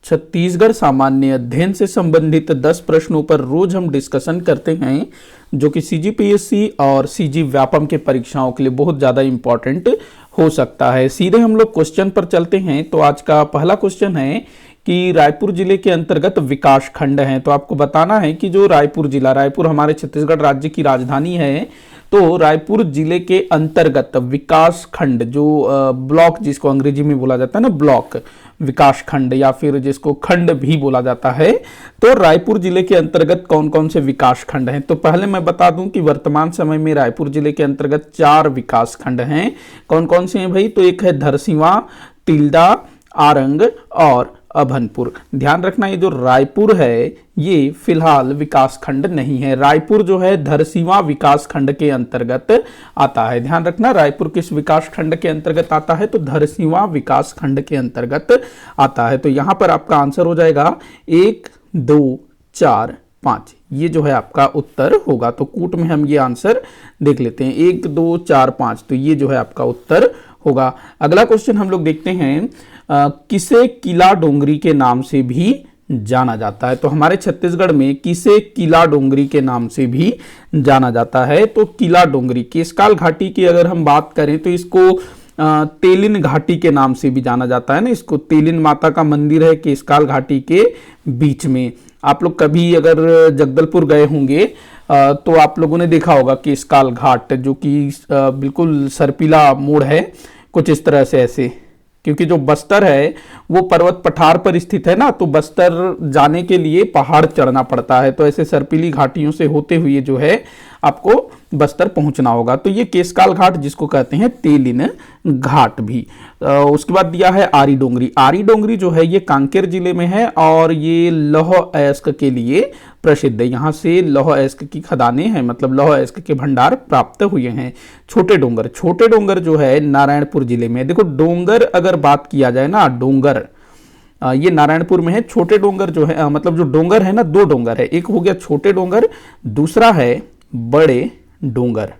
छत्तीसगढ़ सामान्य अध्ययन से संबंधित 10 प्रश्नों पर रोज हम डिस्कशन करते हैं, जो कि सीजीपीएससी और सीजी व्यापम के परीक्षाओं के लिए बहुत ज़्यादा इंपॉर्टेंट हो सकता है। सीधे हम लोग क्वेश्चन पर चलते हैं। तो आज का पहला क्वेश्चन है कि रायपुर जिले के अंतर्गत विकास खंड है। तो आपको बताना है कि जो रायपुर जिला, रायपुर हमारे छत्तीसगढ़ राज्य की राजधानी है, तो रायपुर जिले के अंतर्गत विकास खंड, जो ब्लॉक जिसको अंग्रेजी में बोला जाता है ना, ब्लॉक, विकास खंड या फिर जिसको खंड भी बोला जाता है, तो रायपुर जिले के अंतर्गत कौन कौन से विकास खंड हैं। तो पहले मैं बता दूं कि वर्तमान समय में रायपुर जिले के अंतर्गत 4 विकास खंड हैं। कौन कौन से हैं भाई? तो एक है धरसींवा, तिल्दा, आरंग और अभनपुर। ध्यान रखना, ये जो रायपुर है ये फिलहाल विकास खंड नहीं है। रायपुर जो है धरसींवा विकास खंड के अंतर्गत आता है। ध्यान रखना, रायपुर किस विकास खंड के अंतर्गत आता है? तो धरसींवा विकास खंड के अंतर्गत आता है। तो यहां पर आपका आंसर हो जाएगा 1, 2, 4, 5। ये जो है आपका उत्तर होगा। तो कूट में हम ये आंसर देख लेते हैं, 1, 2, 4, 5। तो ये जो है आपका उत्तर होगा। अगला क्वेश्चन हम लोग देखते हैं, किसे किला डोंगरी के नाम से भी जाना जाता है? तो हमारे छत्तीसगढ़ में किसे किला डोंगरी के नाम से भी जाना जाता है? तो किला डोंगरी, केशकाल घाटी की अगर हम बात करें तो इसको तेलिन घाटी के नाम से भी जाना जाता है ना। इसको तेलिन माता का मंदिर है केशकाल घाटी के बीच में। आप लोग कभी अगर जगदलपुर गए होंगे तो आप लोगों ने देखा होगा केशकाल घाट, जो कि बिल्कुल सरपीला मोड़ है कुछ इस तरह से ऐसे, क्योंकि जो बस्तर है वो पर्वत पठार पर स्थित है ना, तो बस्तर जाने के लिए पहाड़ चढ़ना पड़ता है। तो ऐसे सरपीली घाटियों से होते हुए जो है आपको बस्तर पहुंचना होगा। तो ये केशकाल घाट, जिसको कहते हैं तेलिन घाट भी। उसके बाद दिया है आरी डोंगरी। आरी डोंगरी जो है ये कांकेर जिले में है और ये लौह अयस्क के लिए प्रसिद्ध है। यहाँ से लौह अयस्क की खदानें हैं, मतलब लौह अयस्क के भंडार प्राप्त हुए हैं। छोटे डोंगर, छोटे डोंगर जो है नारायणपुर जिले में। देखो डोंगर अगर बात किया जाए ना, डोंगर ये नारायणपुर में है। छोटे डोंगर जो है, मतलब जो डोंगर है ना, 2 डोंगर है। एक हो गया छोटे डोंगर, दूसरा है बड़े डोंगर।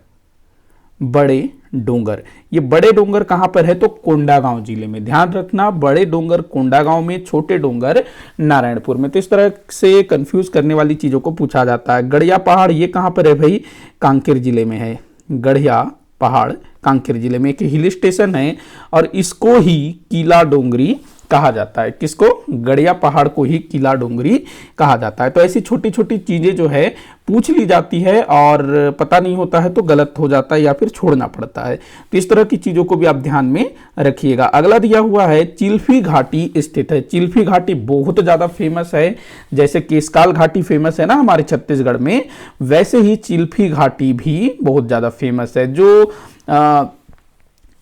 बड़े डोंगर, ये बड़े डोंगर कहां पर है? तो कोंडागांव जिले में। ध्यान रखना, बड़े डोंगर कोंडागांव में, छोटे डोंगर नारायणपुर में। तो इस तरह से कंफ्यूज करने वाली चीजों को पूछा जाता है। गढ़िया पहाड़ ये कहां पर है भाई? कांकेर जिले में है। गढ़िया पहाड़ कांकेर जिले में एक हिल स्टेशन है और इसको ही किला डोंगरी कहा जाता है। किसको? गढ़िया पहाड़ को ही किला डोंगरी कहा जाता है। तो ऐसी छोटी छोटी चीजें जो है पूछ ली जाती है और पता नहीं होता है तो गलत हो जाता है या फिर छोड़ना पड़ता है। तो इस तरह की चीजों को भी आप ध्यान में रखिएगा। अगला दिया हुआ है चिल्फी घाटी स्थित है। चिल्फी घाटी बहुत ज्यादा फेमस है। जैसे केशकाल घाटी फेमस है ना हमारे छत्तीसगढ़ में, वैसे ही चिल्फी घाटी भी बहुत ज्यादा फेमस है। जो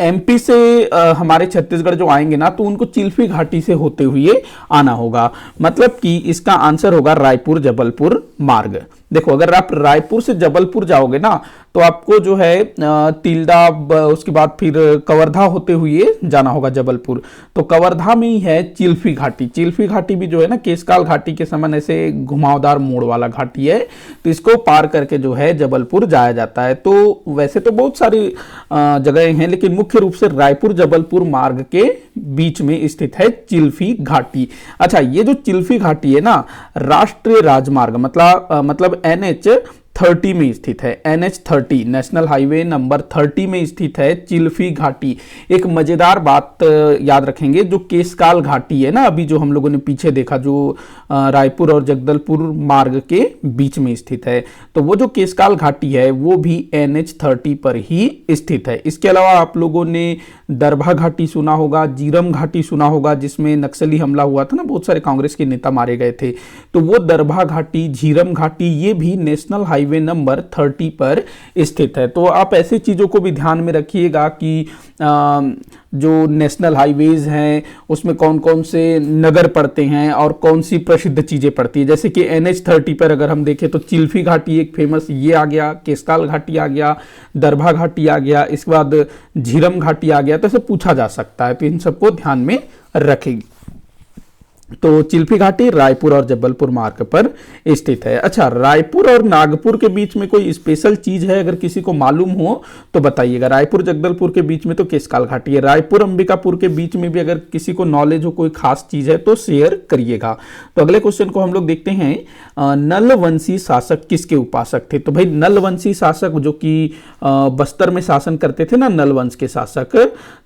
एमपी से हमारे छत्तीसगढ़ जो आएंगे ना, तो उनको चिल्फी घाटी से होते हुए आना होगा। मतलब कि इसका आंसर होगा रायपुर जबलपुर मार्ग। देखो अगर आप रायपुर से जबलपुर जाओगे ना, तो आपको जो है तिल्दा, उसके बाद फिर कवर्धा होते हुए जाना होगा जबलपुर। तो कवर्धा में ही है चिल्फी घाटी। चिल्फी घाटी भी जो है ना केशकाल घाटी के समान ऐसे घुमावदार मोड़ वाला घाटी है। तो इसको पार करके जो है जबलपुर जाया जाता है। तो वैसे तो बहुत सारी जगहें हैं, लेकिन मुख्य रूप से रायपुर जबलपुर मार्ग के बीच में स्थित है चिल्फी घाटी। अच्छा, ये जो चिल्फी घाटी है ना, राष्ट्रीय राजमार्ग मतलब NH-30 में स्थित है। NH-30 नेशनल हाईवे नंबर 30 में स्थित है चिल्फी घाटी। एक मजेदार बात याद रखेंगे, जो केशकाल घाटी है ना, अभी जो हम लोगों ने पीछे देखा, जो रायपुर और जगदलपुर मार्ग के बीच में स्थित है, तो वो जो केशकाल घाटी है वो भी NH-30 पर ही स्थित है। इसके अलावा आप लोगों ने दरभा घाटी सुना होगा, जीरम घाटी सुना होगा, जिसमें नक्सली हमला हुआ था ना, बहुत सारे कांग्रेस के नेता मारे गए थे। तो वो दरभा घाटी, झीरम घाटी, ये भी नेशनल हाईवे नंबर 30 पर स्थित है। तो आप ऐसी चीजों को भी ध्यान में रखिएगा कि जो नेशनल हाईवेज हैं उसमें कौन कौन से नगर पड़ते हैं और कौन सी प्रसिद्ध चीजें पड़ती है। जैसे कि NH-30 पर अगर हम देखें तो चिल्फी घाटी एक फेमस ये आ गया, केशकाल घाटी आ गया, दरभा घाटी आ गया, इसके बाद झीरम घाटी आ गया। तो ऐसे पूछा जा सकता है, तो इन सबको ध्यान में रखेंगे। तो चिल्फी घाटी रायपुर और जबलपुर मार्ग पर स्थित है। अच्छा, रायपुर और नागपुर के बीच में कोई स्पेशल चीज है, अगर किसी को मालूम हो तो बताइएगा। रायपुर जगदलपुर के बीच में तो केशकाल घाटी है, रायपुर अंबिकापुर के बीच में भी अगर किसी को नॉलेज हो कोई खास चीज है तो शेयर करिएगा। तो अगले क्वेश्चन को हम लोग देखते हैं, नलवंशी शासक किसके उपासक थे? तो भाई नलवंशी शासक जो कि बस्तर में शासन करते थे ना, नलवंश के शासक,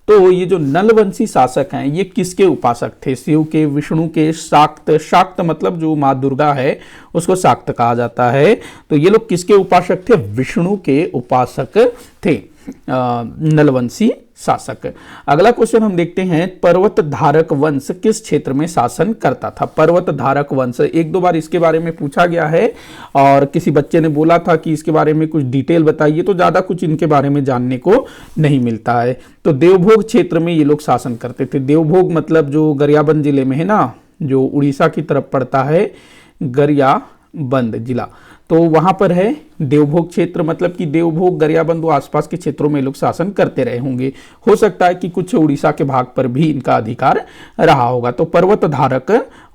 तो ये जो नलवंशी शासक हैं ये किसके उपासक थे? शिव के, विष्णु के, शाक्त, शाक्त मतलब जो माँ दुर्गा है उसको शाक्त कहा जाता है। तो ये लोग किसके उपासक थे? विष्णु के उपासक थे नलवंशी शासक। अगला क्वेश्चन हम देखते हैं, पर्वत धारक वंश किस क्षेत्र में शासन करता था? पर्वत धारक वंश एक दो बार इसके बारे में पूछा गया है और किसी बच्चे ने बोला था कि इसके बारे में कुछ डिटेल बताइए, तो ज्यादा कुछ इनके बारे में जानने को नहीं मिलता है। तो देवभोग क्षेत्र में ये लोग शासन करते थे। देवभोग मतलब जो गरियाबंद जिले में है ना, जो उड़ीसा की तरफ पड़ता है, गरियाबंद जिला, तो वहां पर है देवभोग क्षेत्र। मतलब कि देवभोग, गरियाबंद, आसपास के क्षेत्रों में लोग शासन करते रहे होंगे। हो सकता है कि कुछ उड़ीसा के भाग पर भी इनका अधिकार रहा होगा। तो पर्वत धारक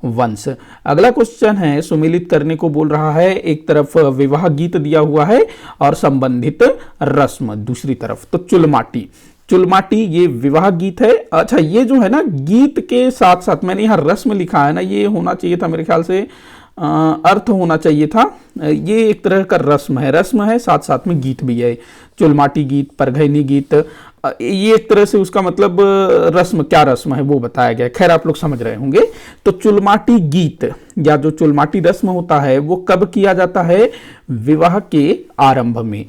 वंश। अगला क्वेश्चन है, सुमेलित करने को बोल रहा है। एक तरफ विवाह गीत दिया हुआ है और संबंधित रस्म दूसरी तरफ। तो चुलमाटी, चुलमाटी ये विवाह गीत है। अच्छा, ये जो है ना गीत के साथ साथ मैंने यहाँ रस्म लिखा है ना, ये होना चाहिए था मेरे ख्याल से, अर्थ होना चाहिए था। ये एक तरह का रस्म है, रस्म है साथ साथ में गीत भी है। चुलमाटी गीत, परघैनी गीत, ये एक तरह से उसका मतलब रस्म, क्या रस्म है वो बताया गया। खैर आप लोग समझ रहे होंगे। तो चुलमाटी गीत या जो चुलमाटी रस्म होता है वो कब किया जाता है? विवाह के आरंभ में।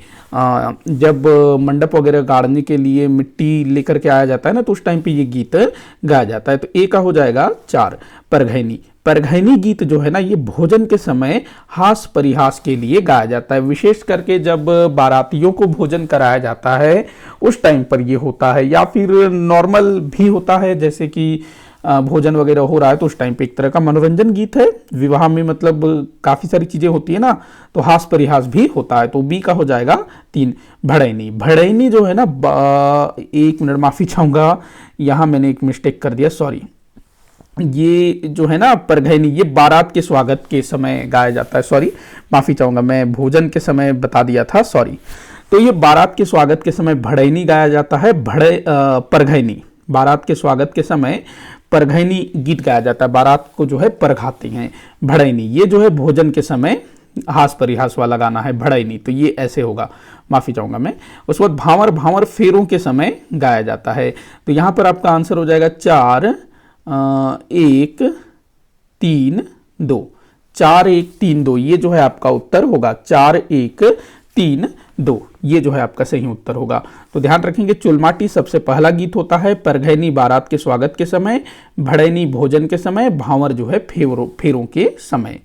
जब मंडप वगैरह गाड़ने के लिए मिट्टी लेकर के आया जाता है ना, तो उस टाइम पे ये गीत गाया जाता है। तो ए का हो जाएगा 4। परघैनी, परघैनी गीत जो है ना ये भोजन के समय हास परिहास के लिए गाया जाता है। विशेष करके जब बारातियों को भोजन कराया जाता है उस टाइम पर ये होता है, या फिर नॉर्मल भी होता है, जैसे कि भोजन वगैरह हो रहा है तो उस टाइम पे एक तरह का मनोरंजन गीत है। विवाह में मतलब काफी सारी चीजें होती है ना, तो हास परिहास भी होता है। तो बी का हो जाएगा 3। भड़ैनी, भड़ैनी जो है ना, एक मिनट माफी चाहूंगा, यहां मैंने एक मिस्टेक कर दिया, सॉरी। ये जो है ना परघैनी, ये बारात के स्वागत के समय गाया जाता है। सॉरी, माफी चाहूंगा, मैं भोजन के समय बता दिया था, सॉरी। तो ये बारात के स्वागत के समय भड़ैनी गाया जाता है। परघैनी, बारात के स्वागत के समय परघैनी गीत गाया जाता है। बारात को जो है परघाते हैं। भड़ैनी ये जो है भोजन के समय हास परिहास वाला गाना है भड़ैनी, तो ये ऐसे होगा, माफी चाहूंगा मैं। उसके बाद भांवर, भांवर फेरों के समय गाया जाता है। तो यहां पर आपका आंसर हो जाएगा 4 1 3 2। 4 1 3 2 ये जो है आपका उत्तर होगा। 4 1 3 2 ये जो है आपका सही उत्तर होगा। तो ध्यान रखेंगे, चुलमाटी सबसे पहला गीत होता है, परघैनी बारात के स्वागत के समय, भड़ैनी भोजन के समय, भांवर जो है फेरों के समय।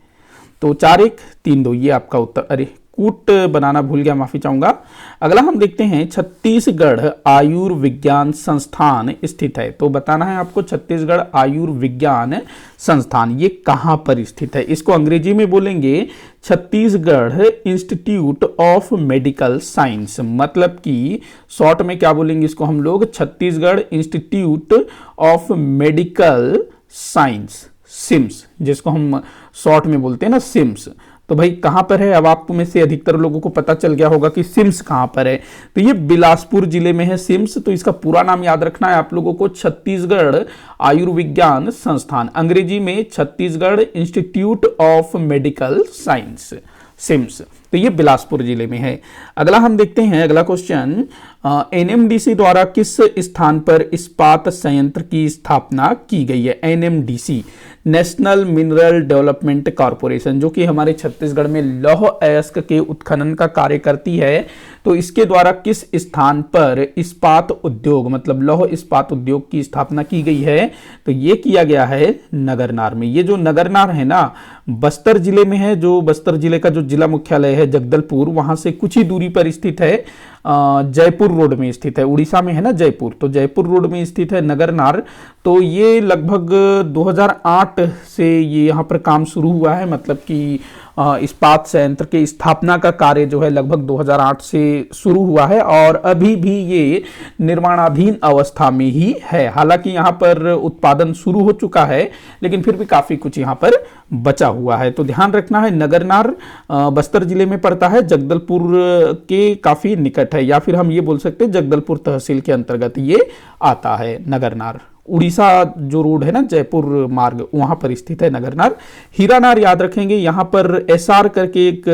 तो 4 1 3 2 ये आपका उत्तर। अरे कूट बनाना भूल गया, माफी चाहूंगा। अगला हम देखते हैं, छत्तीसगढ़ आयुर्विज्ञान संस्थान स्थित है। तो बताना है आपको छत्तीसगढ़ आयुर्विज्ञान संस्थान ये कहां पर स्थित है। इसको अंग्रेजी में बोलेंगे Chhattisgarh institute of medical science. मतलब कि शॉर्ट में क्या बोलेंगे इसको हम लोग? Chhattisgarh institute of medical science, CIMS, जिसको हम शॉर्ट में बोलते हैं ना, सिम्स। तो भाई कहां पर है? अब आप में से अधिकतर लोगों को पता चल गया होगा कि सिम्स कहां पर है। तो ये बिलासपुर जिले में है सिम्स। तो इसका पूरा नाम याद रखना है आप लोगों को, छत्तीसगढ़ आयुर्विज्ञान संस्थान, अंग्रेजी में Chhattisgarh institute of medical science, CIMS. तो ये बिलासपुर जिले में है। अगला हम देखते हैं, अगला क्वेश्चन, एनएमडीसी द्वारा किस स्थान पर इस्पात संयंत्र की स्थापना की गई है? NMDC, national mineral development corporation, जो कि हमारे छत्तीसगढ़ में लौह अयस्क के उत्खनन का कार्य करती है। तो इसके द्वारा किस स्थान पर इस्पात उद्योग, मतलब लौह इस्पात उद्योग की स्थापना की गई है? तो ये किया गया है नगरनार में। ये जो नगरनार है ना, बस्तर जिले में है। जो बस्तर जिले का जो जिला मुख्यालय है जगदलपुर, वहां से कुछ ही दूरी पर स्थित है। जयपुर रोड में स्थित है, उड़ीसा में है ना जयपुर, तो जयपुर रोड में स्थित है नगरनार। तो ये लगभग 2008 से ये यहाँ पर काम शुरू हुआ है, मतलब कि इस्पात संयंत्र के स्थापना का कार्य जो है लगभग 2008 से शुरू हुआ है और अभी भी ये निर्माणाधीन अवस्था में ही है। हालांकि यहाँ पर उत्पादन शुरू हो चुका है लेकिन फिर भी काफी कुछ यहाँ पर बचा हुआ है। तो ध्यान रखना है, नगरनार बस्तर जिले में पड़ता है, जगदलपुर के काफी निकट है, या फिर हम ये बोल सकते हैं जगदलपुर तहसील के अंतर्गत ये आता है नगरनार। उड़ीसा जो रोड है ना जयपुर मार्ग, वहां पर स्थित है नगरनार। हीरानार याद रखेंगे, यहाँ पर एसआर करके एक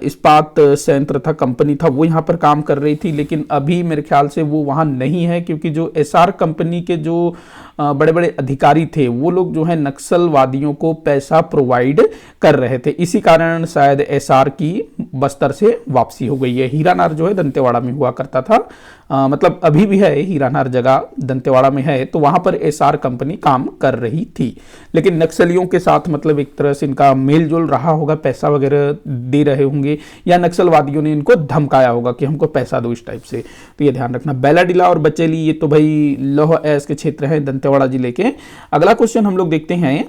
इस्पात संयंत्र था, कंपनी था, वो यहाँ पर काम कर रही थी, लेकिन अभी मेरे ख्याल से वो वहाँ नहीं है, क्योंकि जो एसआर कंपनी के जो बड़े बड़े अधिकारी थे वो लोग जो है नक्सलवादियों को पैसा प्रोवाइड कर रहे थे, इसी कारण शायद एसआर की बस्तर से वापसी हो गई है। हीरानार जो है दंतेवाड़ा में हुआ करता था, मतलब अभी भी है हीरानार जगह दंतेवाड़ा में है, तो वहां पर एसआर कंपनी काम कर रही थी, लेकिन नक्सलियों के साथ मतलब एक तरह से इनका मेल जोल रहा होगा, पैसा वगैरह दे रहे होंगे या नक्सलवादियों ने इनको धमकाया होगा कि हमको पैसा दो इस टाइप से, तो ये ध्यान रखना। बैलाडीला और बचेली ये तो भाई लौह अयस्क के क्षेत्र है दंतेवाड़ा जिले के। अगला क्वेश्चन हम लोग देखते हैं,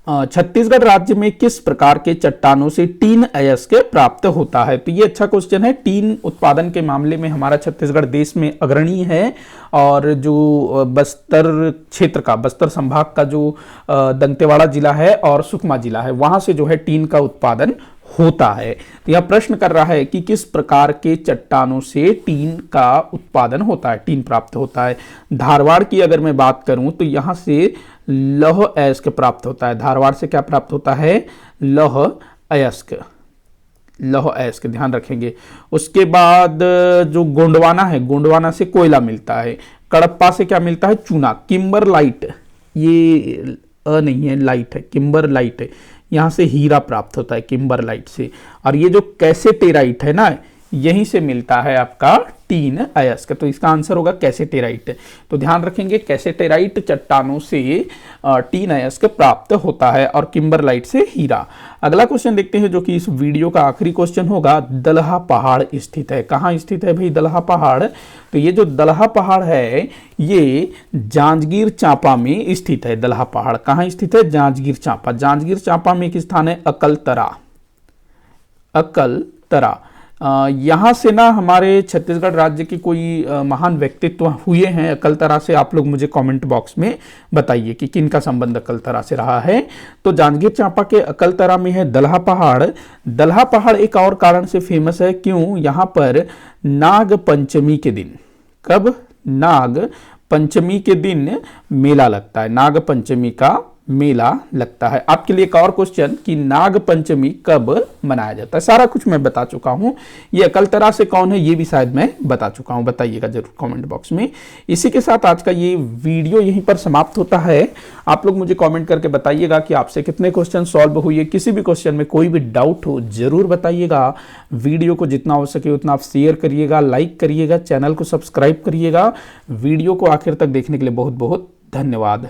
छत्तीसगढ़ राज्य में किस प्रकार के चट्टानों से टीन अयस्क प्राप्त होता है? तो ये अच्छा क्वेश्चन है। टीन उत्पादन के मामले में हमारा छत्तीसगढ़ देश में अग्रणी है, और जो बस्तर क्षेत्र का, बस्तर संभाग का जो दंतेवाड़ा जिला है और सुकमा जिला है, वहां से जो है टीन का उत्पादन होता है। तो यह प्रश्न कर रहा है कि किस प्रकार के चट्टानों से टीन का उत्पादन होता है, टीन प्राप्त होता है। धारवाड़ की अगर मैं बात करूं तो यहां से लौह अयस्क प्राप्त होता है। धारवाड़ से क्या प्राप्त होता है? लौह अयस्क, लौह अयस्क ध्यान रखेंगे। उसके बाद जो गोंडवाना है, गोंडवाना से कोयला मिलता है। कड़प्पा से क्या मिलता है? चूना। किम्बर लाइट, ये नहीं है, लाइट है, किम्बर लाइट है, यहां से हीरा प्राप्त होता है किम्बर लाइट से। और ये जो कैसेटेराइट है ना, यहीं से मिलता है आपका टीन अयस्क, तो इसका आंसर होगा कैसेटेराइट। तो ध्यान रखेंगे कैसेटेराइट चट्टानों से टीन अयस्क प्राप्त होता है और किम्बरलाइट से हीरा। अगला क्वेश्चन देखते हैं जो कि इस वीडियो का आखिरी क्वेश्चन होगा। दलहा पहाड़ स्थित है, कहाँ स्थित है भाई दलहा पहाड़? तो ये जो दलहा पहाड़ है ये जांजगीर चांपा में स्थित है। दलहा पहाड़ कहाँ स्थित है? जांजगीर चांपा। जांजगीर चांपा में एक स्थान है अकलतरा, अकलतरा। यहाँ से ना हमारे छत्तीसगढ़ राज्य के कोई महान व्यक्तित्व हुए हैं अकलतरा से, आप लोग मुझे कमेंट बॉक्स में बताइए कि किनका संबंध अकलतरा से रहा है। तो जांजगीर चांपा के अकलतरा में है दलहा पहाड़। दलहा पहाड़ एक और कारण से फेमस है, क्यों? यहाँ पर नाग पंचमी के दिन, कब? नाग पंचमी के दिन मेला लगता है, नाग पंचमी का मेला लगता है। आपके लिए एक और क्वेश्चन कि नाग पंचमी कब मनाया जाता है? सारा कुछ मैं बता चुका हूं। ये अकलतरा से कौन है ये भी शायद मैं बता चुका हूं, बताइएगा जरूर कमेंट बॉक्स में। इसी के साथ आज का ये वीडियो यहीं पर समाप्त होता है। आप लोग मुझे कमेंट करके बताइएगा कि आपसे कितने क्वेश्चन सॉल्व हुए। किसी भी क्वेश्चन में कोई भी डाउट हो जरूर बताइएगा। वीडियो को जितना हो सके उतना आप शेयर करिएगा, लाइक करिएगा, चैनल को सब्सक्राइब करिएगा। वीडियो को आखिर तक देखने के लिए बहुत बहुत धन्यवाद।